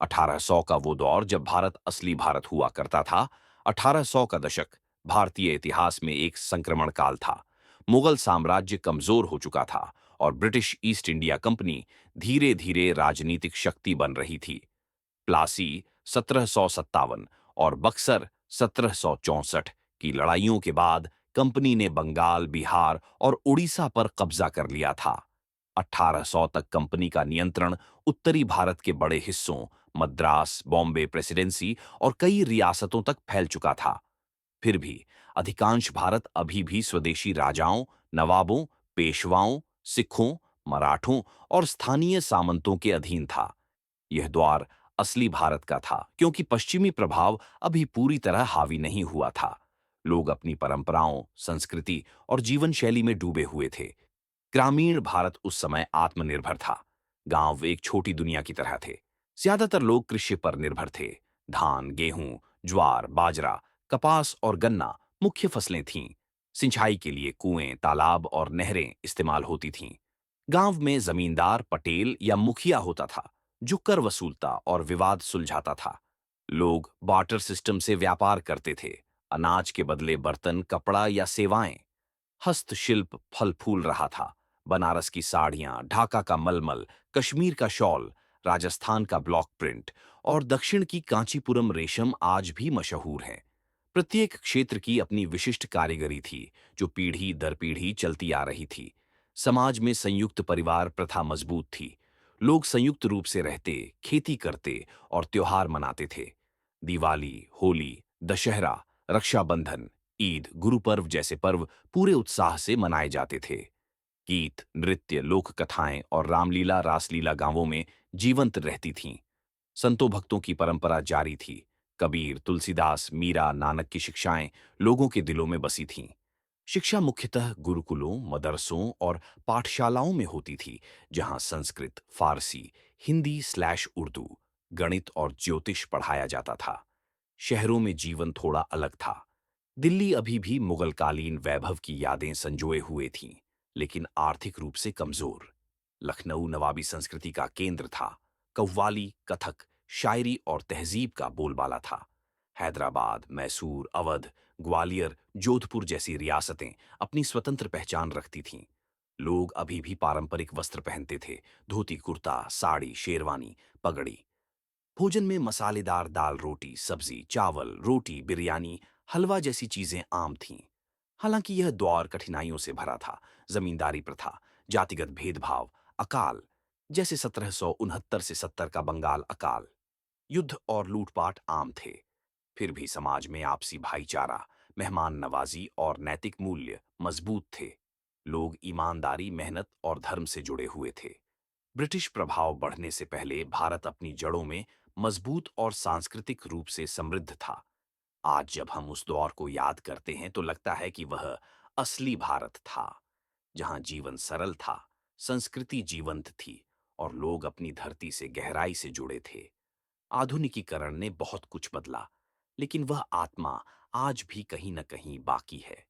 1800 का वो दौर जब भारत असली भारत हुआ करता था। 1800 का दशक भारतीय इतिहास में एक संक्रमण काल था। मुगल साम्राज्य कमजोर हो चुका था और ब्रिटिश ईस्ट इंडिया कंपनी धीरे धीरे राजनीतिक शक्ति बन रही थी। प्लासी 1757 और बक्सर 1764 की लड़ाइयों के बाद कंपनी ने बंगाल, बिहार और उड़ीसा पर कब्जा कर लिया था। 1800 तक कंपनी का नियंत्रण उत्तरी भारत के बड़े हिस्सों, मद्रास, बॉम्बे प्रेसिडेंसी और कई रियासतों तक फैल चुका था। फिर भी अधिकांश भारत अभी भी स्वदेशी राजाओं, नवाबों, पेशवाओं, सिखों, मराठों और स्थानीय सामंतों के अधीन था। यह द्वार असली भारत का था क्योंकि पश्चिमी प्रभाव अभी पूरी तरह हावी नहीं हुआ था। लोग अपनी परंपराओं, संस्कृति और जीवन शैली में डूबे हुए थे। ग्रामीण भारत उस समय आत्मनिर्भर था। गांव एक छोटी दुनिया की तरह थे। ज्यादातर लोग कृषि पर निर्भर थे। धान, गेहूं, ज्वार, बाजरा, कपास और गन्ना मुख्य फसलें थीं। सिंचाई के लिए कुएं, तालाब और नहरें इस्तेमाल होती थीं। गांव में जमींदार पटेल या मुखिया होता था जो कर वसूलता और विवाद सुलझाता था। लोग बार्टर सिस्टम से व्यापार करते थे। अनाज के बदले बर्तन, कपड़ा या सेवाएं। हस्तशिल्प फल फूल रहा था। बनारस की साड़ियां, ढाका का मलमल, कश्मीर का शॉल, राजस्थान का ब्लॉक प्रिंट और दक्षिण की कांचीपुरम रेशम आज भी मशहूर है। प्रत्येक क्षेत्र की अपनी विशिष्ट कारीगरी थी जो पीढ़ी दर पीढ़ी चलती आ रही थी। समाज में संयुक्त परिवार प्रथा मजबूत थी। लोग संयुक्त रूप से रहते, खेती करते और त्योहार मनाते थे। दिवाली, होली, दशहरा, रक्षाबंधन, ईद, गुरु पर्व जैसे पर्व पूरे उत्साह से मनाए जाते थे। गीत, नृत्य, लोक कथाएं और रामलीला, रासलीला गांवों में जीवंत रहती थीं। संतों भक्तों की परंपरा जारी थी। कबीर, तुलसीदास, मीरा, नानक की शिक्षाएं लोगों के दिलों में बसी थीं। शिक्षा मुख्यतः गुरुकुलों, मदरसों और पाठशालाओं में होती थी, जहां संस्कृत, फारसी, हिंदी स्लैश उर्दू, गणित और ज्योतिष पढ़ाया जाता था। शहरों में जीवन थोड़ा अलग था। दिल्ली अभी भी मुगलकालीन वैभव की यादें संजोए हुए थीं, लेकिन आर्थिक रूप से कमजोर। लखनऊ नवाबी संस्कृति का केंद्र था। कव्वाली, कथक, शायरी और तहजीब का बोलबाला था। हैदराबाद, मैसूर, अवध, ग्वालियर, जोधपुर जैसी रियासतें अपनी स्वतंत्र पहचान रखती थीं। लोग अभी भी पारंपरिक वस्त्र पहनते थे। धोती कुर्ता, साड़ी, शेरवानी, पगड़ी। भोजन में मसालेदार दाल, रोटी, सब्जी, चावल, रोटी, बिरयानी, हलवा जैसी चीजें आम थीं। हालांकि यह दौर कठिनाइयों से भरा था। जमींदारी प्रथा, जातिगत भेदभाव, अकाल जैसे 1769 से 70 का बंगाल अकाल, युद्ध और लूटपाट आम थे। फिर भी समाज में आपसी भाईचारा, मेहमान नवाजी और नैतिक मूल्य मजबूत थे। लोग ईमानदारी, मेहनत और धर्म से जुड़े हुए थे। ब्रिटिश प्रभाव बढ़ने से पहले भारत अपनी जड़ों में मजबूत और सांस्कृतिक रूप से समृद्ध था। आज जब हम उस दौर को याद करते हैं तो लगता है कि वह असली भारत था, जहां जीवन सरल था, संस्कृति जीवंत थी और लोग अपनी धरती से गहराई से जुड़े थे। आधुनिकीकरण ने बहुत कुछ बदला, लेकिन वह आत्मा आज भी कहीं न कहीं बाकी है।